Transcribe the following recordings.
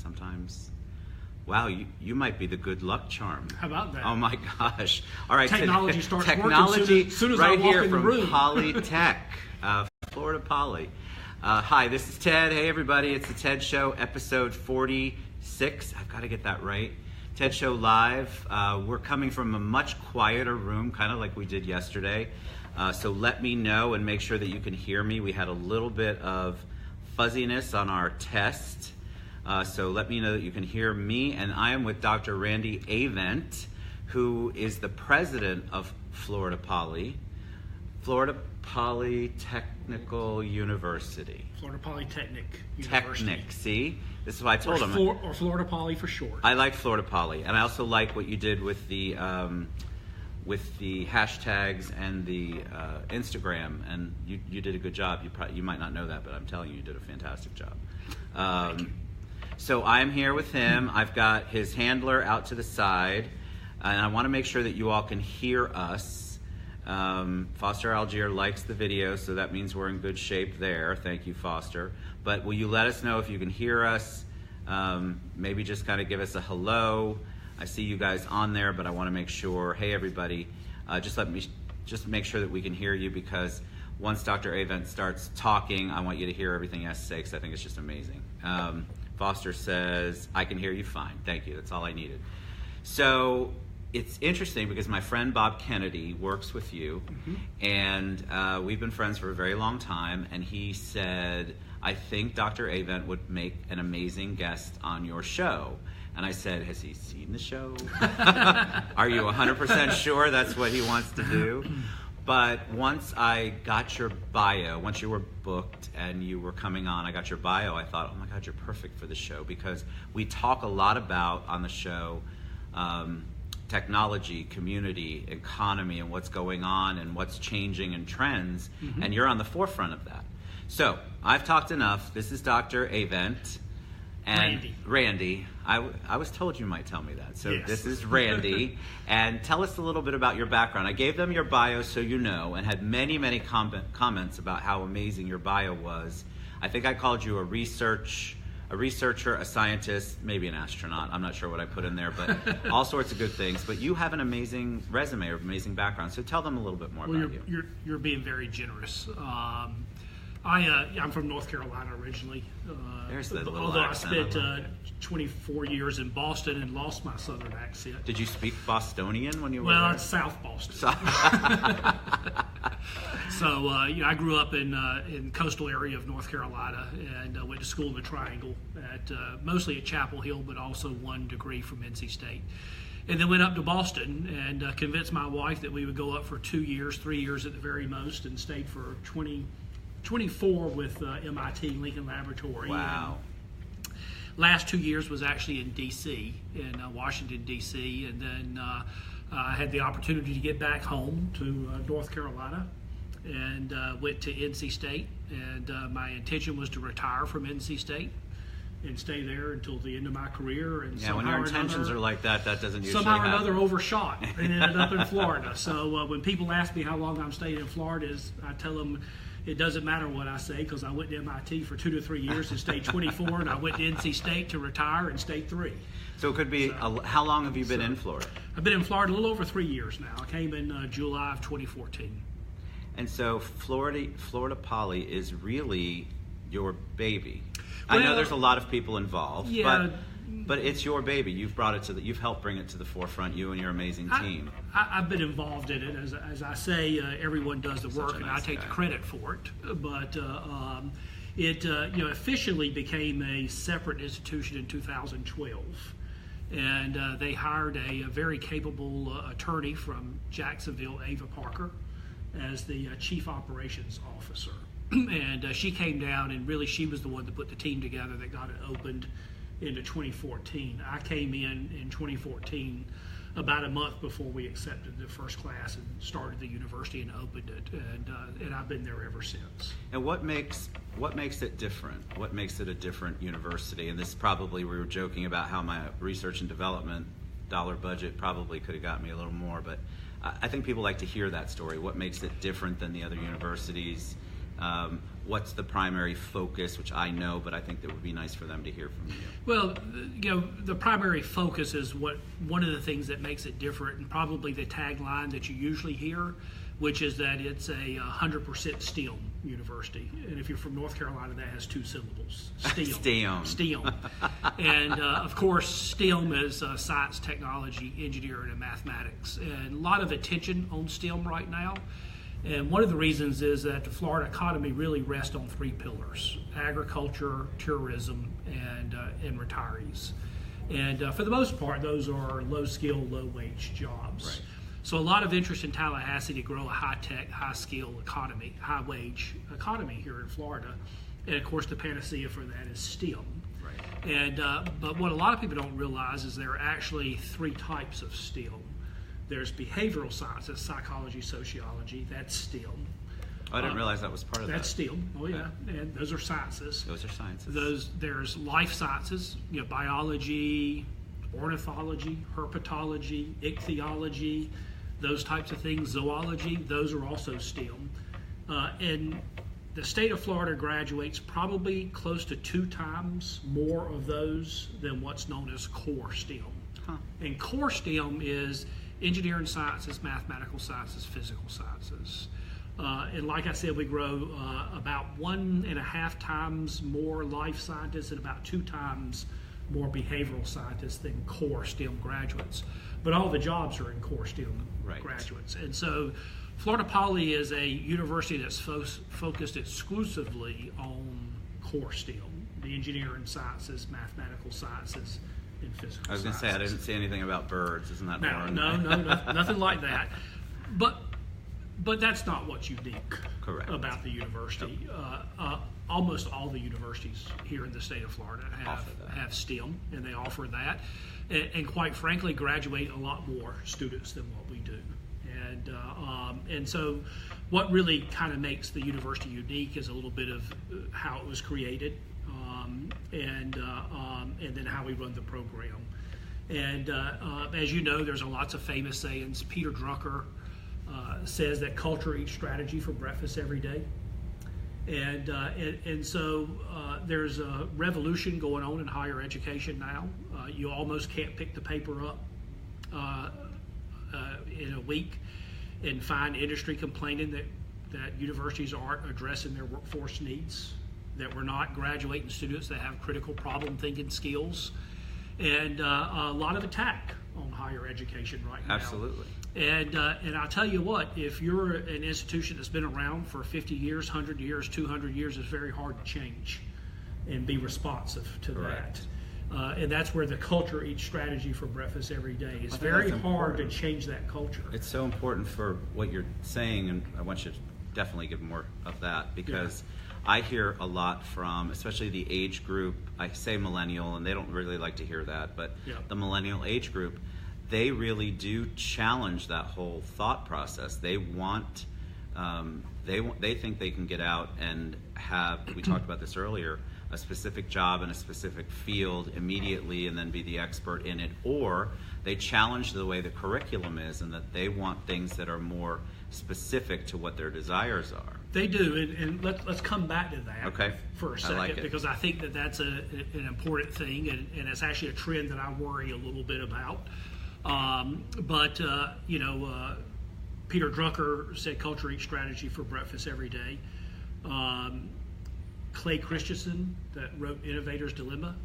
sometimes. Wow, you might be the good luck charm. How about that? Oh my gosh! All right, technology starts technology working soon as right I walk here in the from room. Polytech, Florida Poly. Hi, this is Ted. Hey everybody, it's the Ted Show, episode 46. I've got to get that right. Ted Show Live. We're coming from a much quieter room, kind of like we did yesterday. So let me know and make sure that you can hear me. We had a little bit of fuzziness on our test. So let me know that you can hear me. And I am with Dr. Randy Avent, who is the president of Florida Polytechnical University. Florida Polytechnic University. Technic, see? This is what I told him. Or Florida Poly for short. I like Florida Poly, and I also like what you did with the hashtags and the Instagram, and you did a good job. You might not know that, but I'm telling you, you did a fantastic job. Thank you. So I'm here with him. I've got his handler out to the side, and I want to make sure that you all can hear us. Foster Algier likes the video, so that means we're in good shape there. Thank you, Foster. But will you let us know if you can hear us? Maybe just kind of give us a hello. I see you guys on there, but I want to make sure. Hey, everybody, just make sure that we can hear you, because once Dr. Avent starts talking, I want you to hear everything he has to say, because I think it's just amazing. Foster says, I can hear you fine. Thank you. That's all I needed. So it's interesting because my friend Bob Kennedy works with you, and we've been friends for a very long time, and he said, I think Dr. Avent would make an amazing guest on your show. And I said, has he seen the show? Are you 100% sure that's what he wants to do? But once I got your bio, once you were booked and you were coming on, I got your bio, I thought, oh my God, you're perfect for the show, because we talk a lot about on the show technology, community, economy, and what's going on and what's changing and trends, and you're on the forefront of that. So I've talked enough. This is Dr. Avent. And Randy, I was told you might tell me that. So yes. This is Randy. And tell us a little bit about your background. I gave them your bio so you know, and had many, many comments about how amazing your bio was. I think I called you a researcher, a scientist, maybe an astronaut. I'm not sure what I put in there, but all sorts of good things. But you have an amazing resume or amazing background. So tell them a little bit more about you. You're being very generous. I'm from North Carolina originally. There's the little although accent. I spent 24 years in Boston and lost my southern accent. Did you speak Bostonian when you were there? there? It's South Boston. So I grew up in coastal area of North Carolina, and went to school in the Triangle, mostly at Chapel Hill, but also 1 degree from NC State. And then went up to Boston and convinced my wife that we would go up for 2 years, 3 years at the very most, and stayed for 24 with MIT, Lincoln Laboratory. Wow. And last 2 years was actually in D.C., in Washington, D.C., and then I had the opportunity to get back home to North Carolina, and went to NC State, and my intention was to retire from NC State and stay there until the end of my career. And yeah, when your intentions are like that, that doesn't usually somehow or happen. another overshot and ended up in Florida. So when people ask me how long I'm staying in Florida, I tell them it doesn't matter what I say, because I went to MIT for 2 to 3 years and stayed 24, and I went to NC State to retire and stayed 3. So it could be, how long have you been in Florida? I've been in Florida a little over 3 years now. I came in July of 2014. And so Florida Poly is really your baby. Well, I know there's a lot of people involved, yeah, but it's your baby. You've brought it you've helped bring it to the forefront, you and your amazing team. I've been involved in it. As I say, everyone does the work, and I take the credit for it. But it officially became a separate institution in 2012. And they hired a very capable attorney from Jacksonville, Ava Parker, as the chief operations officer. And she came down, and really she was the one that put the team together that got it opened into 2014. I came in 2014, about a month before we accepted the first class and started the university and opened it, and I've been there ever since. And what makes it different? What makes it a different university? And this probably, we were joking about how my research and development dollar budget probably could have got me a little more, but I think people like to hear that story. What makes it different than the other universities? What's the primary focus, which I know, but I think that would be nice for them to hear from you. Well, the primary focus is one of the things that makes it different, and probably the tagline that you usually hear, which is that it's a 100% STEM university. And if you're from North Carolina, that has 2 syllables. STEM. STEM. And of course, STEM is science, technology, engineering, and mathematics. And a lot of attention on STEM right now. And one of the reasons is that the Florida economy really rests on 3 pillars: agriculture, tourism, and retirees. And for the most part, those are low-skill, low-wage jobs. Right. So a lot of interest in Tallahassee to grow a high-tech, high-skill economy, high-wage economy here in Florida. And of course, the panacea for that is STEM. Right. And but what a lot of people don't realize is there are actually 3 types of STEM. There's behavioral sciences, psychology, sociology. That's STEM. Oh, I didn't realize that was part of that. That's STEM. Oh yeah, and those are sciences. Those are sciences. There's life sciences. biology, ornithology, herpetology, ichthyology, those types of things. Zoology. Those are also STEM. And the state of Florida graduates probably close to 2 times more of those than what's known as core STEM. Huh. And core STEM is engineering sciences, mathematical sciences, physical sciences. And like I said, we grow about 1.5 times more life scientists and about 2 times more behavioral scientists than core STEM graduates. But all the jobs are in core STEM graduates. And so Florida Poly is a university that's focused exclusively on core STEM, the engineering sciences, mathematical sciences, and physical sciences. I was going to say, I didn't say anything about birds. Isn't that boring? No, nothing like that. But that's not what's unique about the university. Almost all the universities here in the state of Florida have STEM, and they offer that. And quite frankly, graduate a lot more students than what we do. And so what really kind of makes the university unique is a little bit of how it was created, and then how we run the program. And as you know, there's lots of famous sayings. Peter Drucker says that culture eats strategy for breakfast every day. And so there's a revolution going on in higher education now. You almost can't pick the paper up in a week and find industry complaining that universities aren't addressing their workforce needs, that we're not graduating students that have critical problem thinking skills, and a lot of attack on higher education right now. Absolutely. And I'll tell you what, if you're an institution that's been around for 50 years, 100 years, 200 years, it's very hard to change and be responsive to that. And that's where the culture eats strategy for breakfast every day. It's very hard to change that culture. It's so important for what you're saying, and I want you to definitely give more of that, because I hear a lot from, especially the age group, I say millennial, and they don't really like to hear that, but the millennial age group, they really do challenge that whole thought process. They want, they think they can get out and have, we talked about this earlier, a specific job in a specific field immediately and then be the expert in it, or they challenge the way the curriculum is and that they want things that are more specific to what their desires are. They do, and let's come back to that for a second, because I think that that's an important thing, and it's actually a trend that I worry a little bit about. Peter Drucker said culture eats strategy for breakfast every day. Clay Christensen, that wrote Innovator's Dilemma,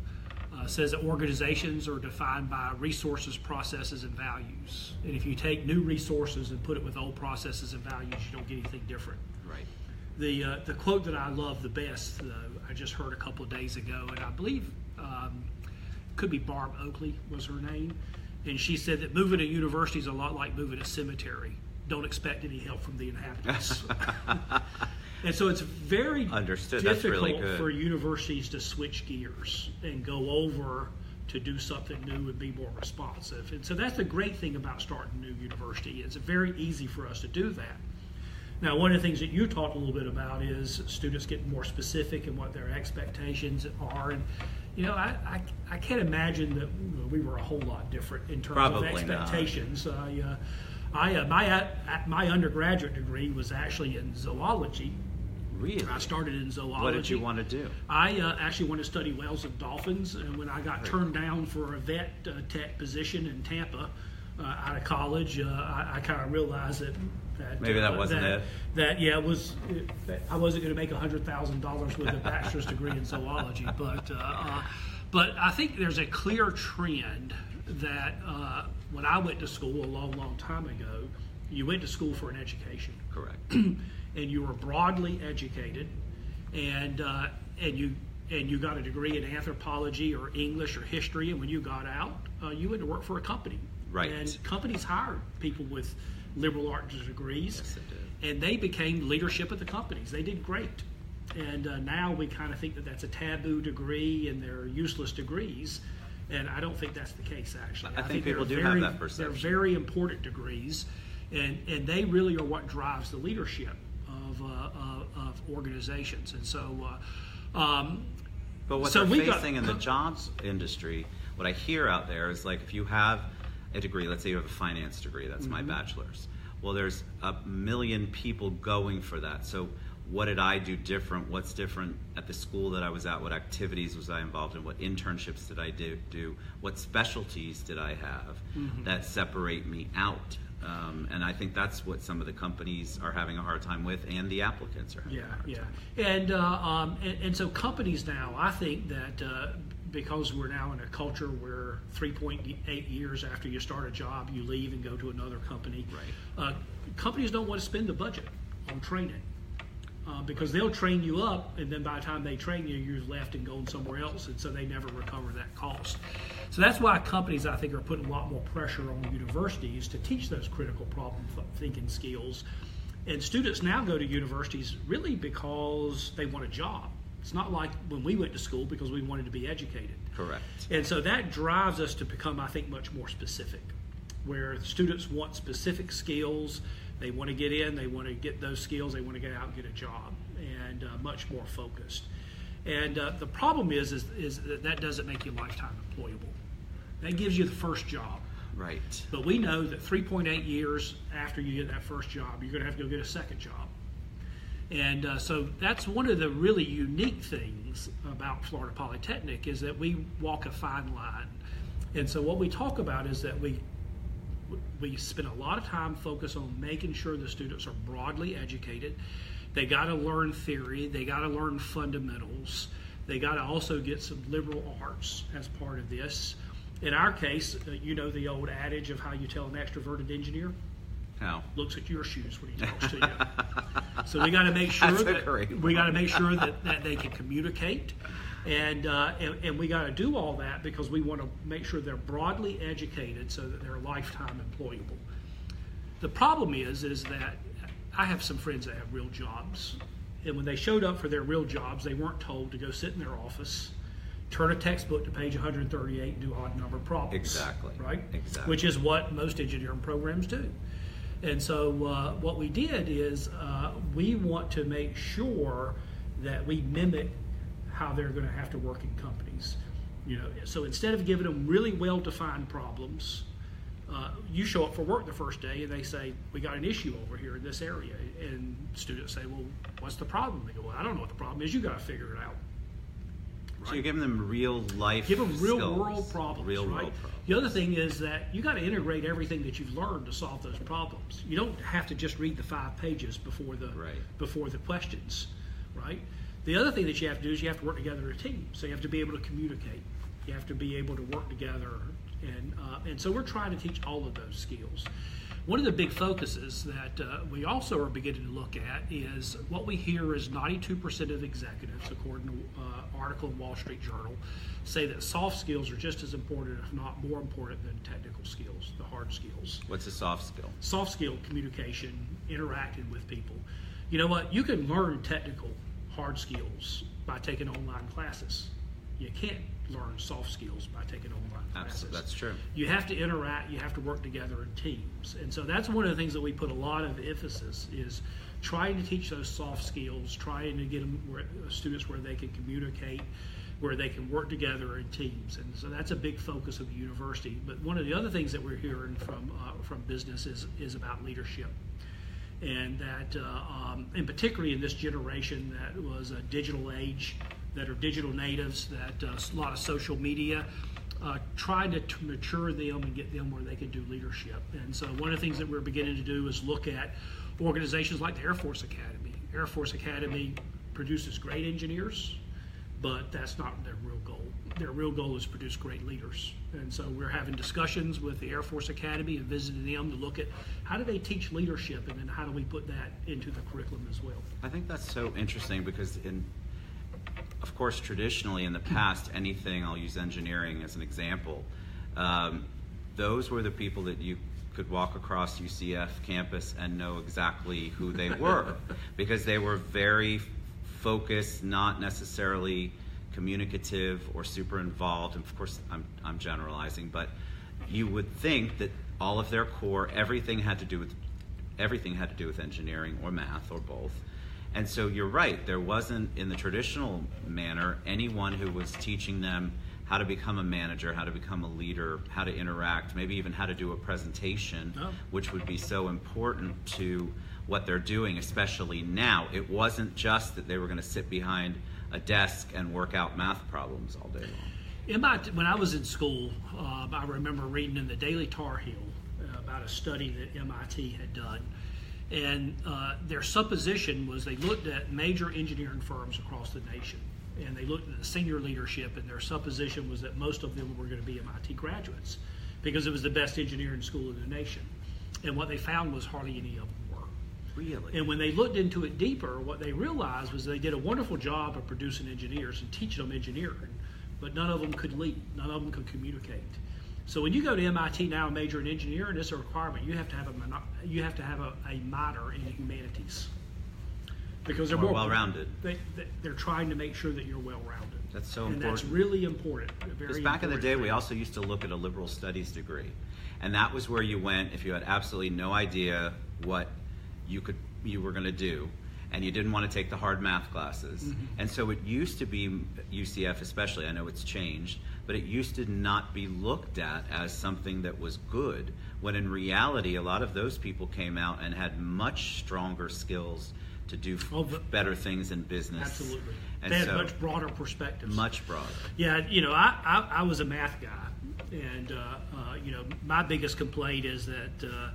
says that organizations are defined by resources, processes, and values. And if you take new resources and put it with old processes and values, you don't get anything different. Right. The quote that I love the best, I just heard a couple of days ago, and I believe could be Barb Oakley was her name, and she said that moving a university is a lot like moving a cemetery. Don't expect any help from the inhabitants. And so it's very difficult for universities to switch gears and go over to do something new and be more responsive. And so that's the great thing about starting a new university. It's very easy for us to do that. Now, one of the things that you talked a little bit about is students getting more specific in what their expectations are. And, I can't imagine that we were a whole lot different in terms of expectations. My undergraduate degree was actually in zoology, Really? I started in zoology. What did you want to do? I actually wanted to study whales and dolphins, and when I got turned down for a vet tech position in Tampa out of college, I kind of realized that maybe that wasn't it. That I wasn't going to make $100,000 with a bachelor's degree in zoology, but I think there's a clear trend that when I went to school a long time ago, you went to school for an education. Correct. And you were broadly educated, and you got a degree in anthropology or English or history, and when you got out, you went to work for a company. Right. And companies hired people with liberal arts degrees, Yes, they did. and they became leadership of the companies. They did great. And now we kind of think that that's a taboo degree and they're useless degrees, and I don't think that's the case, actually. I think people do very, have that perception. They're very important degrees, and they really are what drives the leadership of organizations. And so but what they're facing in the jobs industry, what I hear out there is, like, if you have a degree, let's say you have a finance degree, that's my bachelor's. Well, there's a million people going for that. So what did I do different? What's different at the school that I was at? What activities was I involved in? What internships did I do? What specialties did I have that separate me out? And I think that's what some of the companies are having a hard time with, and the applicants are having a hard time. And so companies now, I think that because we're now in a culture where 3.8 years after you start a job, you leave and go to another company. Right. Companies don't want to spend the budget on training. Because they'll train you up, and then by the time they train you, you're left and going somewhere else, and so they never recover that cost. So that's why companies, I think, are putting a lot more pressure on universities to teach those critical problem thinking skills. And students now go to universities really because they want a job. It's not like when we went to school because we wanted to be educated. Correct. And so that drives us to become, I think, much more specific, where students want specific skills. They want to get in, they want to get those skills, they want to get out and get a job, and much more focused. And the problem is that doesn't make you lifetime employable. That gives you the first job. Right. But we know that 3.8 years after you get that first job, you're going to have to go get a second job. And so that's one of the really unique things about Florida Polytechnic, is that we walk a fine line. And so what we talk about is that we spend a lot of time focused on making sure the students are broadly educated. They got to learn theory. They got to learn fundamentals. They got to also get some liberal arts as part of this. In our case, you know the old adage of how you tell an extroverted engineer? How? Looks at your shoes when he talks to you. So we got to make sure that they can communicate. And we got to do all that because we want to make sure they're broadly educated so that they're lifetime employable. The problem is that I have some friends that have real jobs, and when they showed up for their real jobs, they weren't told to go sit in their office, turn a textbook to page 138, and do odd number problems. Exactly. Right? Exactly. Which is what most engineering programs do. And so what we did is we want to make sure that we mimic how they're going to have to work in companies. So instead of giving them really well-defined problems, you show up for work the first day and they say, we got an issue over here in this area. And students say, well, what's the problem? They go, well, I don't know what the problem is. You got to figure it out. Right? So you're giving them real life Give them real skills. world problems, Real right? world problems. The other thing is that you got to integrate everything that you've learned to solve those problems. You don't have to just read the 5 pages before the questions, right? The other thing that you have to do is you have to work together as a team. So you have to be able to communicate. You have to be able to work together. And so we're trying to teach all of those skills. One of the big focuses that we also are beginning to look at is what we hear is 92% of executives, according to an article in Wall Street Journal, say that soft skills are just as important, if not more important, than technical skills, the hard skills. What's a soft skill? Soft skill, communication, interacting with people. You know what? You can learn technical hard skills by taking online classes. You can't learn soft skills by taking online classes. Absolutely, that's true. You have to interact, you have to work together in teams. And so that's one of the things that we put a lot of emphasis is trying to teach those soft skills, trying to get them students where they can communicate, where they can work together in teams. And so that's a big focus of the university. But one of the other things that we're hearing from business is about leadership. and that, and particularly in this generation that was a digital age, that are digital natives, that a lot of social media, trying to mature them and get them where they can do leadership. And so one of the things that we're beginning to do is look at organizations like the Air Force Academy. Air Force Academy produces great engineers, but that's not their real goal. Their real goal is to produce great leaders. And so we're having discussions with the Air Force Academy and visiting them to look at how do they teach leadership, and then how do we put that into the curriculum as well. I think that's so interesting because of course, traditionally in the past, anything, I'll use engineering as an example, those were the people that you could walk across UCF campus and know exactly who they were because they were very focused, not necessarily communicative or super involved. And of course, I'm generalizing, but you would think that all of their core, everything had to do with engineering or math or both. And so you're right, there wasn't, in the traditional manner, anyone who was teaching them how to become a manager, how to become a leader, how to interact, maybe even how to do a presentation, which would be so important to what they're doing, especially now. It wasn't just that they were going to sit behind a desk and work out math problems all day long. When I was in school, I remember reading in the Daily Tar Heel about a study that MIT had done. And their supposition was they looked at major engineering firms across the nation, and they looked at the senior leadership, and their supposition was that most of them were going to be MIT graduates because it was the best engineering school in the nation. And what they found was hardly any of them were. Really? And when they looked into it deeper, what they realized was they did a wonderful job of producing engineers and teaching them engineering, but none of them could lead, none of them could communicate. So when you go to MIT now and major in engineering, it's a requirement. You have to have a minor in humanities because they're more well-rounded. They're trying to make sure that you're well-rounded. That's so important. important. And that's really important. Because back in the day, we also used to look at a liberal studies degree, and that was where you went if you had absolutely no idea what you were going to do, and you didn't want to take the hard math classes. Mm-hmm. And so it used to be, UCF especially, I know it's changed, but it used to not be looked at as something that was good, when in reality a lot of those people came out and had much stronger skills to do better things in business. Absolutely. And they had much broader perspectives. Much broader. Yeah, I was a math guy, and my biggest complaint is that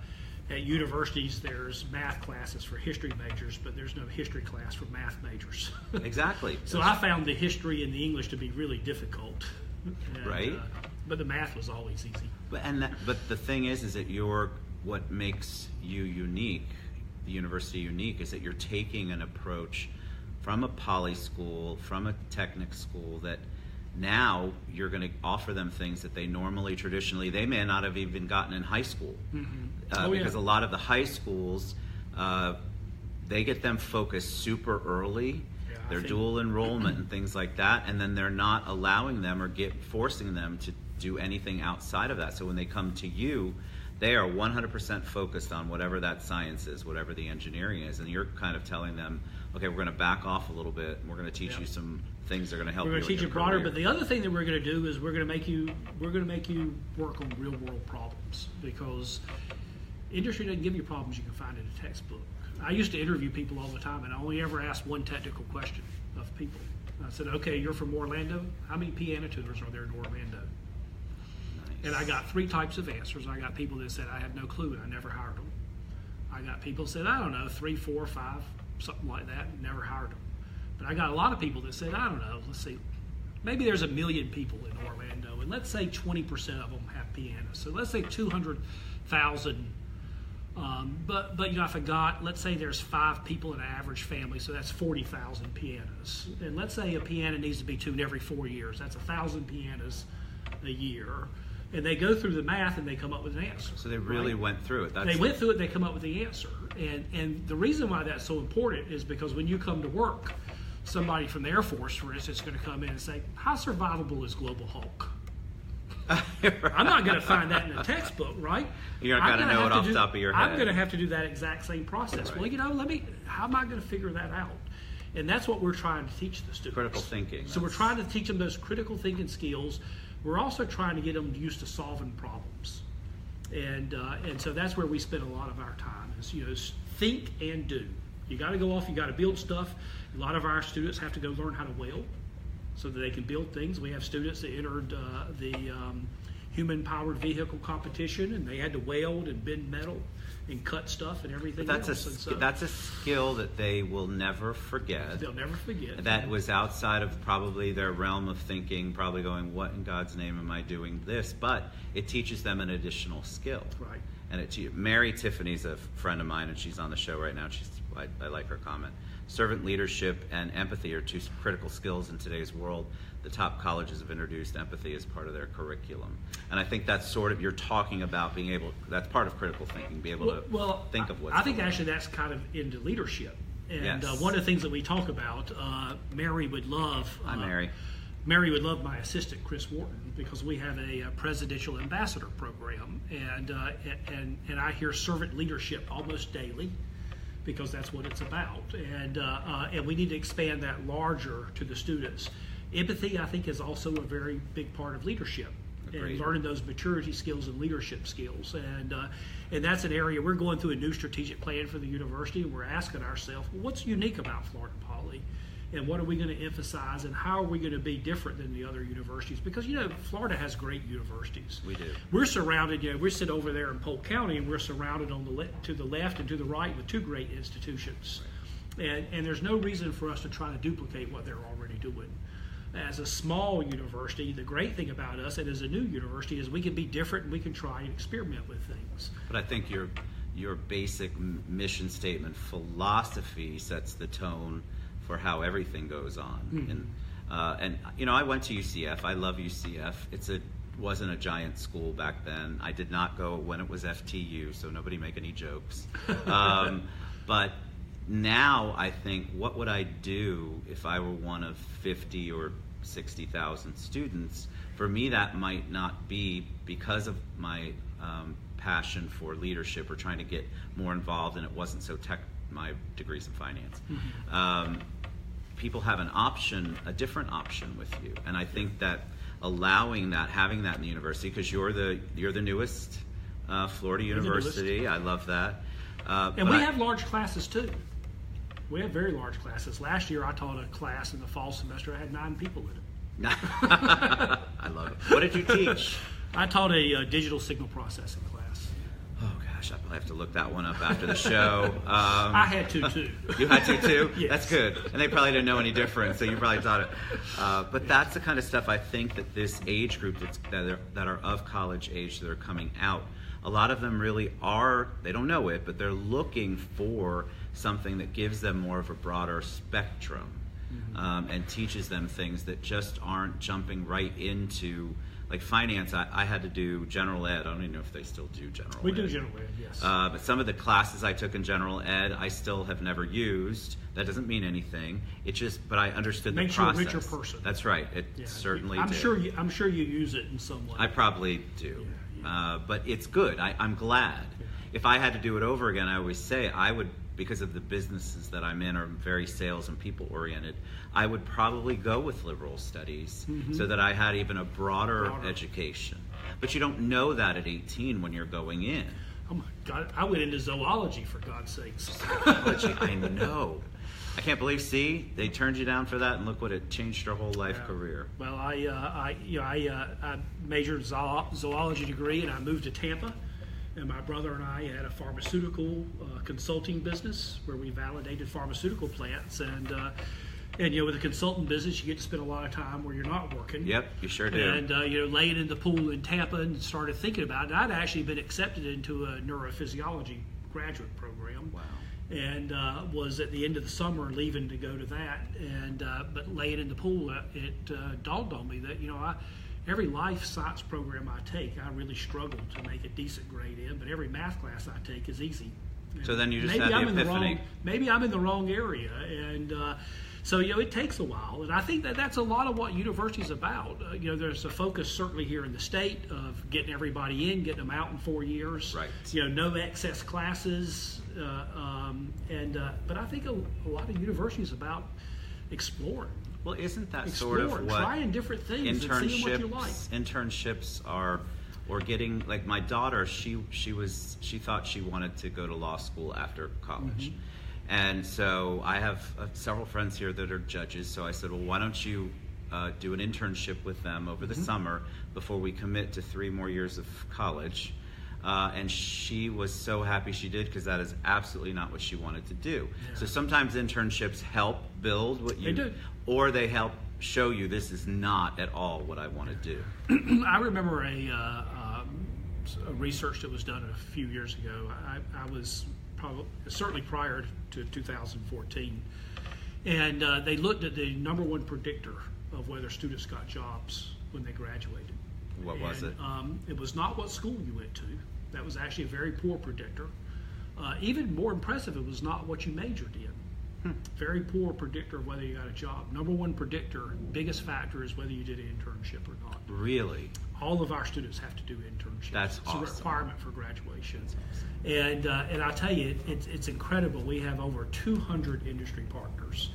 at universities there's math classes for history majors, but there's no history class for math majors. Exactly. So I found the history and the English to be really difficult. And, right. But the math was always easy. But the thing is that what makes you unique, the university unique, is that you're taking an approach from a poly school, from a technic school, that now you're going to offer them things that they normally, traditionally, they may not have even gotten in high school. Mm-hmm. Because a lot of the high schools, they get them focused super early. They're dual enrollment and things like that, and then they're not allowing them or forcing them to do anything outside of that. So when they come to you, they are 100% focused on whatever that science is, whatever the engineering is, and you're kind of telling them, okay, we're going to back off a little bit, and we're going to teach you some things that are going to help you. We're going to teach you broader, but the other thing that we're going to do is we're going to make you work on real world problems, because industry doesn't give you problems you can find in a textbook. I used to interview people all the time, and I only ever asked one technical question of people. I said, okay, you're from Orlando. How many piano tuners are there in Orlando? Nice. And I got 3 types of answers. I got people that said, I have no clue, and I never hired them. I got people that said, I don't know, 3, 4, 5, something like that, and never hired them. But I got a lot of people that said, I don't know, let's see, maybe there's 1 million people in Orlando, and let's say 20% of them have pianos. So let's say 200,000. But if I got, let's say there's 5 people in an average family, so that's 40,000 pianos. And let's say a piano needs to be tuned every 4 years. That's 1,000 pianos a year. And they go through the math and they come up with an answer. So they really went through it. They went through it, they come up with the answer. And the reason why that's so important is because when you come to work, somebody from the Air Force, for instance, is going to come in and say, how survivable is Global Hulk? Right. I'm not going to find that in a textbook, right? You're not going to know it off the top of your head. I'm going to have to do that exact same process. Right. Well, how am I going to figure that out? And that's what we're trying to teach the students. Critical thinking. So we're trying to teach them those critical thinking skills. We're also trying to get them used to solving problems. And so that's where we spend a lot of our time, is think and do. You got to go off, you got to build stuff. A lot of our students have to go learn how to weld so that they can build things. We have students that entered the human-powered vehicle competition, and they had to weld and bend metal and cut stuff and everything But else. That's a skill that they will never forget. They'll never forget. That was outside of probably their realm of thinking, probably going, what in God's name am I doing this? But it teaches them an additional skill. Right. And Mary Tiffany's a friend of mine, and she's on the show right now. I like her comment. Servant leadership and empathy are two critical skills in today's world. The top colleges have introduced empathy as part of their curriculum. And I think that's sort of, you're talking about being able, that's part of critical thinking, be able to think of what's I think going on. actually that's kind of into leadership. And Yes. one of the things that we talk about, Mary would love. Hi, Mary. Mary would love my assistant, Chris Wharton, because we have a presidential ambassador program, and I hear servant leadership almost daily, because that's what it's about, and we need to expand that larger to the students. Empathy, I think, is also a very big part of leadership. Agreed. And learning those maturity skills and leadership skills, and that's an area we're going through a new strategic plan for the university, and we're asking ourselves, well, what's unique about Florida Poly? And what are we going to emphasize, and how are we going to be different than the other universities? Because, Florida has great universities. We do. We're surrounded, we sit over there in Polk County, and we're surrounded to the left and to the right with two great institutions. Right. And there's no reason for us to try to duplicate what they're already doing. As a small university, the great thing about us, and as a new university, is we can be different and we can try and experiment with things. But I think your basic mission statement, philosophy, sets the tone for how everything goes on. Mm-hmm. And I went to UCF. I love UCF. Wasn't a giant school back then. I did not go when it was FTU, so nobody make any jokes. But now I think, what would I do if I were one of 50 or 60,000 students? For me, that might not be because of my passion for leadership or trying to get more involved, and it wasn't so my degree's in finance. Mm-hmm. People have a different option with you, and I think that having that in the university, because you're the newest Florida University. I love that. And we have large classes too. We have very large classes. Last year I taught a class in the fall semester. I had 9 people in it. I love it. What did you teach? I taught a digital signal processing class. Oh gosh, I probably have to look that one up after the show. I had to too. You had to too? Yes. That's good. And they probably didn't know any different, so you probably taught it. But that's the kind of stuff I think that this age group that are of college age that are coming out, a lot of them really are, they don't know it, but they're looking for something that gives them more of a broader spectrum. Mm-hmm. And teaches them things that just aren't jumping right into, like finance. I had to do general ed. I don't even know if they still do general ed. We do general ed, yes. But some of the classes I took in general ed, I still have never used. That doesn't mean anything. But I understood the process. Makes you a richer person. That's right. It certainly did. I'm sure you use it in some way. I probably do. Yeah. But it's good. I'm glad. Yeah. If I had to do it over again, I always say I would, because of the businesses that I'm in are very sales and people oriented, I would probably go with liberal studies, mm-hmm. so that I had even a broader education. But you don't know that at 18 when you're going in. Oh my God, I went into zoology, for God's sakes. I know. I can't believe, they turned you down for that, and look what it changed your whole life career. Well, I majored zoology degree, and I moved to Tampa. And my brother and I had a pharmaceutical consulting business where we validated pharmaceutical plants. And with a consultant business, you get to spend a lot of time where you're not working. Yep, you sure do. And laying in the pool in Tampa, and started thinking about it. I'd actually been accepted into a neurophysiology graduate program. Wow. And was at the end of the summer leaving to go to that. And but laying in the pool, it dawned on me that every life science program I take, I really struggle to make a decent grade in, but every math class I take is easy. And so then you just had the epiphany. Maybe I'm in the wrong area, and so it takes a while. And I think that's a lot of what university is about. There's a focus certainly here in the state of getting everybody in, getting them out in 4 years. Right. No excess classes, but I think a lot of university is about exploring. Well, isn't that sort of what trying different things and seeing what you like? Internships are or getting, like my daughter, she thought she wanted to go to law school after college. And so I have several friends here that are judges, so I said, well, why don't you do an internship with them over the summer before we commit to 3 more years of college. And she was so happy she did, because that is absolutely not what she wanted to do. Yeah. So sometimes internships help build what you do, or they help show you this is not at all what I want to do. I remember a research that was done a few years ago. I was certainly prior to 2014, and they looked at the #1 predictor of whether students got jobs when they graduated. What was it? It was not what school you went to. That was actually a very poor predictor. Even more impressive, it was not what you majored in. Very poor predictor of whether you got a job. #1 predictor, biggest factor is whether you did an internship or not. Really? All of our students have to do internships. That's awesome. It's a requirement for graduation. That's awesome. And I tell you, it's incredible. We have over 200 industry partners.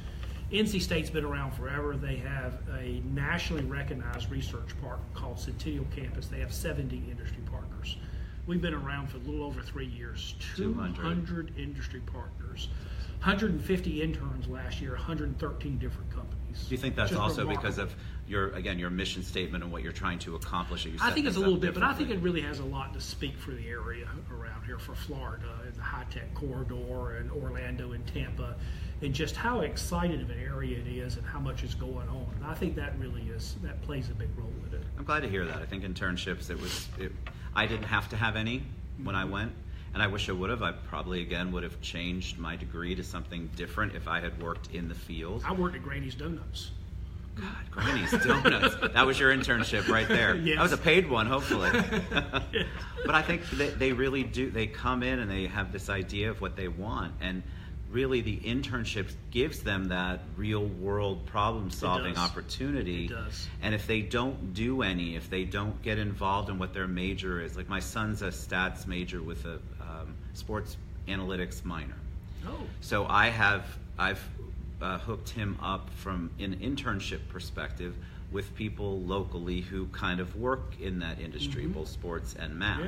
NC State's been around forever. They have a nationally recognized research park called Centennial Campus. They have 70 industry partners. We've been around for a little over 3 years. 200 industry partners. 150 interns last year, 113 different companies. Do you think that's also because of your mission statement and what you're trying to accomplish? I think it's a little bit, but I think it really has a lot to speak for the area around here, for Florida, and the high-tech corridor, and Orlando and Tampa, and just how excited of an area it is and how much is going on. And I think that plays a big role in it. I'm glad to hear that. I think internships, I didn't have to have any when I went, and I wish I would have. I probably, again, would have changed my degree to something different if I had worked in the field. I worked at Granny's Donuts. God, Granny's Donuts. That was your internship right there. Yes. That was a paid one, hopefully. But I think they really do. They come in and they have this idea of what they want, and really the internship gives them that real-world problem-solving opportunity. It does. And if they don't do any, if they don't get involved in what their major is, like my son's a stats major with a sports analytics minor. Oh. So I've hooked him up from an internship perspective with people locally who kind of work in that industry, both sports and math.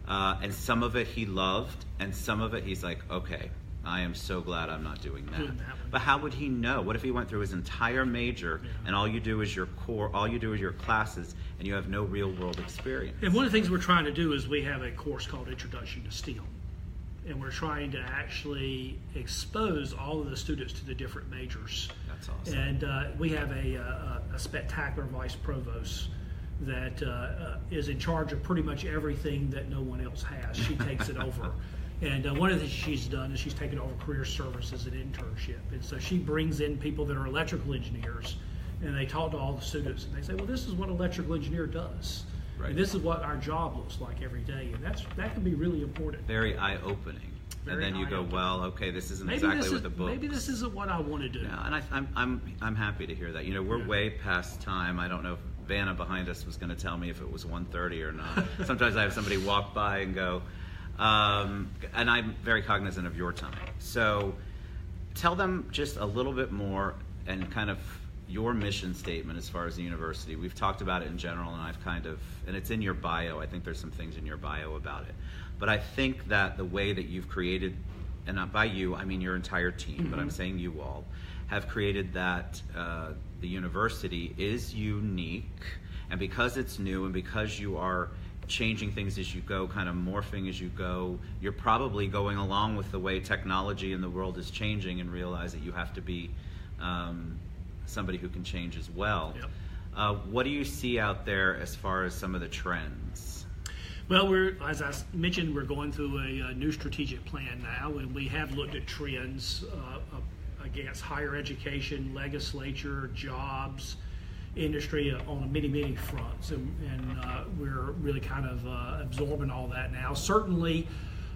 Yeah. And some of it he loved, and some of it he's like, okay, I am so glad I'm not doing that. But how would he know? What if he went through his entire major and all you do is your core, all you do is your classes, and you have no real world experience? And one of the things we're trying to do is we have a course called Introduction to STEM. And we're trying to actually expose all of the students to the different majors. That's awesome. And we have a spectacular vice provost that is in charge of pretty much everything that no one else has. She takes it over. And one of the things she's done is she's taken over career service as an internship. And so she brings in people that are electrical engineers, and they talk to all the students, and they say, well, this is what an electrical engineer does. Right. And this is what our job looks like every day. And that can be really important. Very eye-opening. And then you go, well, okay, this isn't exactly what the book. Maybe this isn't what I want to do. Yeah, and I'm happy to hear that. You know, we're way past time. I don't know if Vanna behind us was going to tell me if it was 1:30 or not. Sometimes I have somebody walk by and go, and I'm very cognizant of your time. So tell them just a little bit more and kind of your mission statement as far as the university. We've talked about it in general, and and it's in your bio. I think there's some things in your bio about it. But I think that the way that you've created, and not by you, I mean your entire team, but I'm saying you all, have created that the university is unique. And because it's new and because you are changing things as you go, kind of morphing as you go, you're probably going along with the way technology in the world is changing and realize that you have to be somebody who can change as well. Yep. What do you see out there as far as some of the trends? Well, as I mentioned, we're going through a new strategic plan now, and we have looked at trends against higher education, legislature, jobs, industry on many, many fronts, and we're really kind of absorbing all that now. Certainly,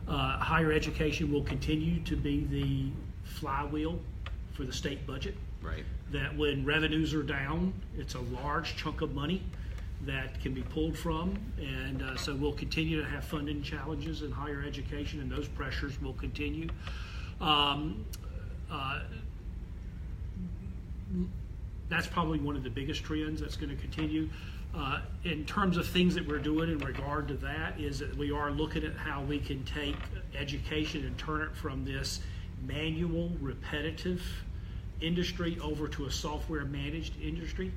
higher education will continue to be the flywheel for the state budget. Right. That when revenues are down, it's a large chunk of money that can be pulled from, and so we'll continue to have funding challenges in higher education, and those pressures will continue. That's probably one of the biggest trends that's going to continue. In terms of things that we're doing in regard to that is that we are looking at how we can take education and turn it from this manual, repetitive industry over to a software managed industry.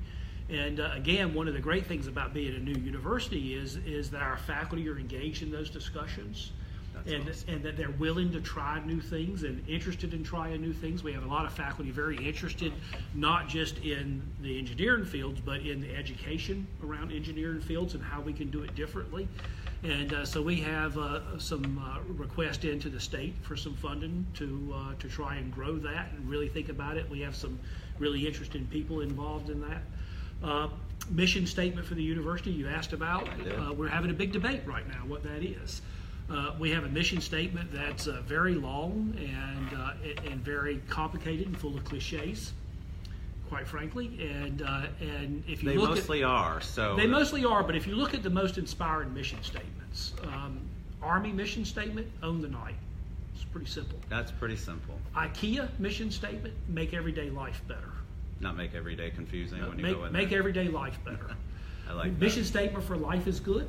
And again, one of the great things about being a new university is that our faculty are engaged in those discussions. And that they're willing to try new things and interested in trying new things. We have a lot of faculty very interested, not just in the engineering fields, but in the education around engineering fields and how we can do it differently. And so we have some requests into the state for some funding to try and grow that and really think about it. We have some really interesting people involved in that. Mission statement for the university you asked about. We're having a big debate right now what that is. We have a mission statement that's very long and very complicated and full of cliches, quite frankly. And if you look mostly are. So they mostly are. But if you look at the most inspiring mission statements, Army mission statement: own the night. It's pretty simple. That's pretty simple. IKEA mission statement: make everyday life better. Not make every day confusing when you go in Make there. everyday life better. I like that. Mission statement for life is good: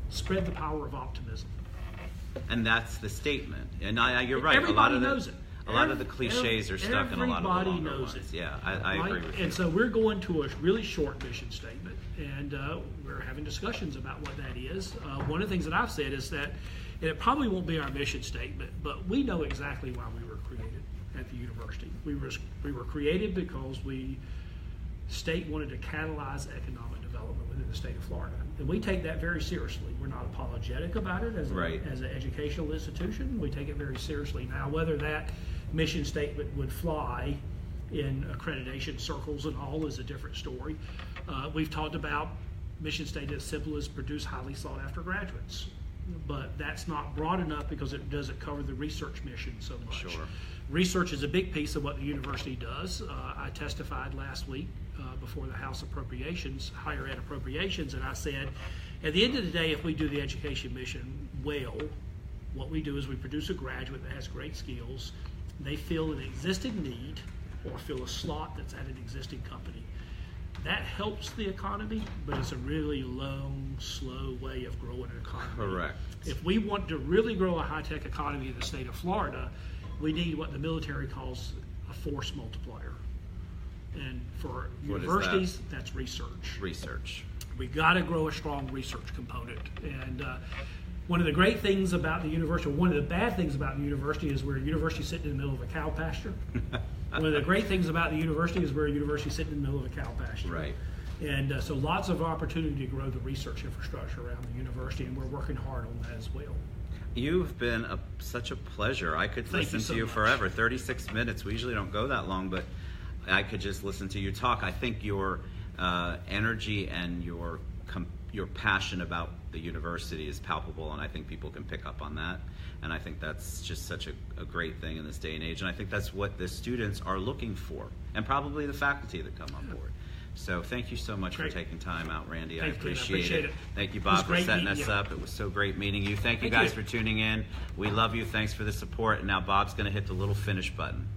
spread the power of optimism. And that's the statement. And you're right. Everybody knows it. A lot of the cliches are stuck in a lot of the longer Everybody knows ones. it. Yeah, I agree with you. And so we're going to a really short mission statement, and we're having discussions about what that is. One of the things that I've said is that it probably won't be our mission statement, but we know exactly why we were created at the university. We were created because state wanted to catalyze economic development within the state of Florida. And we take that very seriously. We're not apologetic about it as an educational institution. We take it very seriously. Now, whether that mission statement would fly in accreditation circles and all is a different story. We've talked about mission statement as simple as produce highly sought after graduates. But that's not broad enough because it doesn't cover the research mission so much. Sure. Research is a big piece of what the university does. I testified last week before the House Appropriations, Higher Ed Appropriations, and I said, at the end of the day, if we do the education mission well, what we do is we produce a graduate that has great skills. They fill an existing need or fill a slot that's at an existing company. That helps the economy, but it's a really long, slow way of growing an economy. Correct. If we want to really grow a high-tech economy in the state of Florida, we need what the military calls a force multiplier. And for universities, that's research. Research. We got to grow a strong research component. And one of the great things about the university, or one of the bad things about the university, is we're a university sitting in the middle of a cow pasture. One of the great things about the university is we're a university sitting in the middle of a cow pasture. Right. And so lots of opportunity to grow the research infrastructure around the university, and we're working hard on that as well. You've been such a pleasure. I could listen to you forever. 36 minutes. We usually don't go that long, but I could just listen to you talk. I think your energy and your passion about the university is palpable, and I think people can pick up on that. And I think that's just such a great thing in this day and age. And I think that's what the students are looking for, and probably the faculty that come on board. So thank you so much for taking time out, Randy. I appreciate it. Thank you, Bob, for setting us up. It was so great meeting you. Thank you guys for tuning in. We love you. Thanks for the support. And now Bob's going to hit the little finish button.